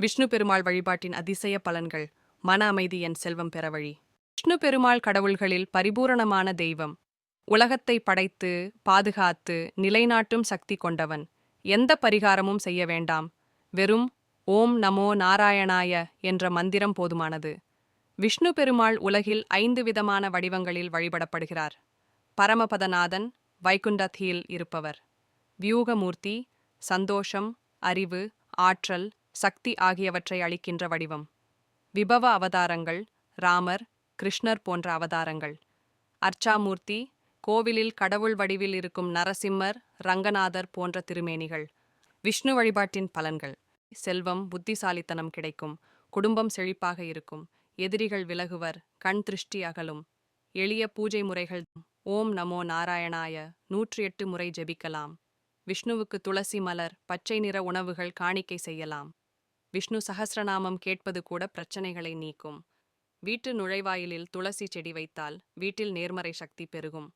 விஷ்ணு பெருமாள் வழிபாட்டின் அதிசய பலன்கள். மன அமைதி என் செல்வம் பெற வழி. விஷ்ணு பெருமாள் கடவுள்களில் பரிபூரணமான தெய்வம். உலகத்தை படைத்து பாதுகாத்து நிலைநாட்டும் சக்தி கொண்டவன். எந்த பரிகாரமும் செய்ய வேண்டாம். வெறும் ஓம் நமோ நாராயணாய என்ற மந்திரம் போதுமானது. விஷ்ணு பெருமாள் உலகில் 5 விதமான வடிவங்களில் வழிபடப்படுகிறார். பரமபதநாதன், வைகுண்டத்தில் இருப்பவர். வியூகமூர்த்தி, சந்தோஷம், அறிவு, ஆற்றல், சக்தி ஆகியவற்றை அளிக்கின்ற வடிவம். விபவ அவதாரங்கள், ராமர், கிருஷ்ணர் போன்ற அவதாரங்கள். அர்ச்சாமூர்த்தி, கோவிலில் கடவுள் வடிவில் இருக்கும் நரசிம்மர், ரங்கநாதர் போன்ற திருமேனிகள். விஷ்ணு வழிபாட்டின் பலன்கள். செல்வம், புத்திசாலித்தனம் கிடைக்கும். குடும்பம் செழிப்பாக இருக்கும். எதிரிகள் விலகுவர். கண் திருஷ்டி அகலும். எளிய பூஜை முறைகள். ஓம் நமோ நாராயணாய 108 முறை ஜெபிக்கலாம். விஷ்ணுவுக்கு துளசி மலர், பச்சை நிற உணவுகள் காணிக்கை செய்யலாம். விஷ்ணு சஹஸ்ரநாமம் கேட்பது கூட பிரச்சனைகளை நீக்கும். வீட்டு நுழைவாயிலில் துளசி செடி வைத்தால் வீட்டில் நேர்மறை சக்தி பெருகும்.